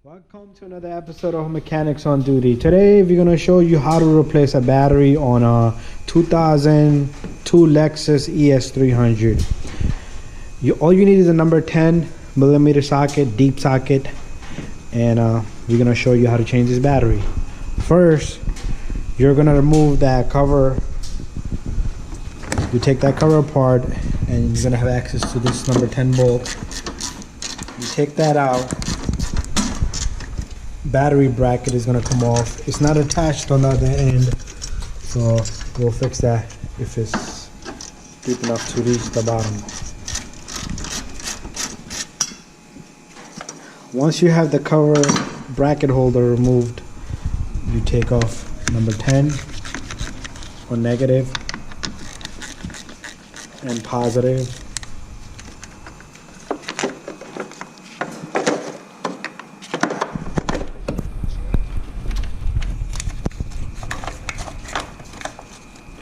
Welcome to another episode of Mechanics on Duty. Today we're going to show you how to replace a battery on a 2002 Lexus ES300. All you need is a number 10 millimeter socket, deep socket, and we're going to show you how to change this battery. First, you're going to remove that cover. You take that cover apart and you're going to have access to this number 10 bolt. You take that out. Battery bracket is going to come off. It's not attached on the other end, so we'll fix that if it's deep enough to reach the bottom. Once you have the cover bracket holder removed, you take off number 10 or negative and positive.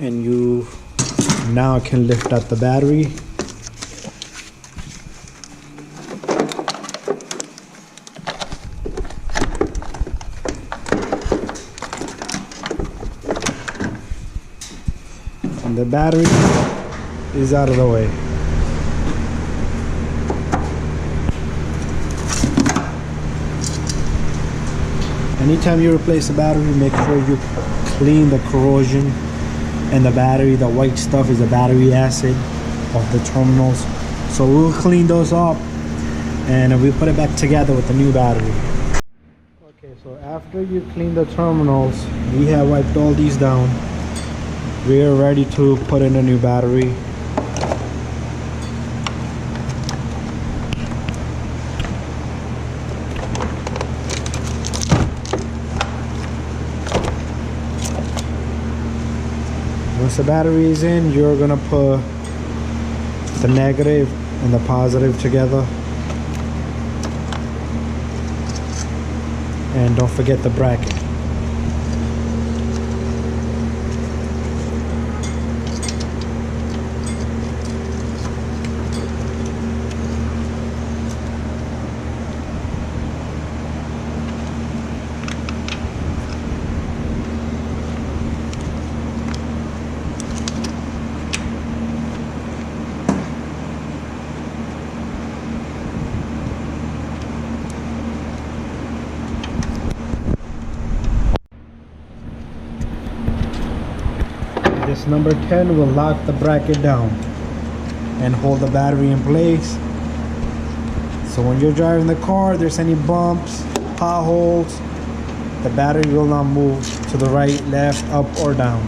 And you now can lift up the battery. And the battery is out of the way. Anytime you replace a battery, make sure you clean the corrosion. And the battery, the white stuff is the battery acid of the terminals. So we'll clean those up and we put it back together with the new battery. Okay, so after you clean the terminals, we have wiped all these down. We are ready to put in a new battery. Once the battery is in, you're gonna put the negative and the positive together. And don't forget the bracket. This number 10 will lock the bracket down and hold the battery in place. So when you're driving the car, there's any bumps, potholes, the battery will not move to the right, left, up, or down.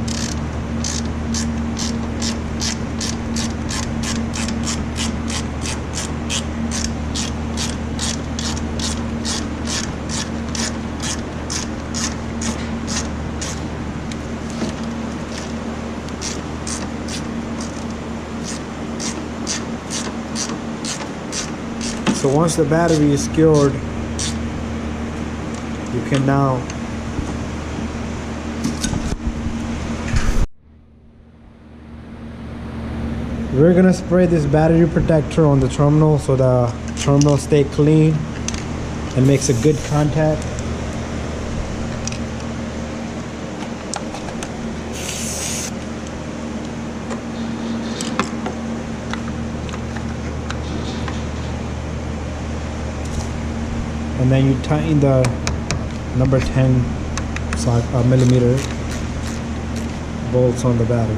So once the battery is secured, you can now we're gonna spray this battery protector on the terminal so the terminal stay clean and makes a good contact. And then you tighten the number 10 millimeter bolts on the battery.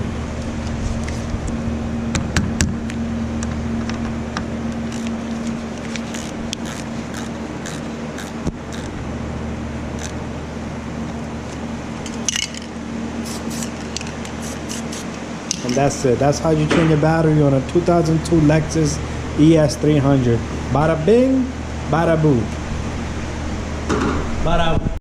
And that's it. That's how you change a battery on a 2002 Lexus ES300. Bada bing, bada boo.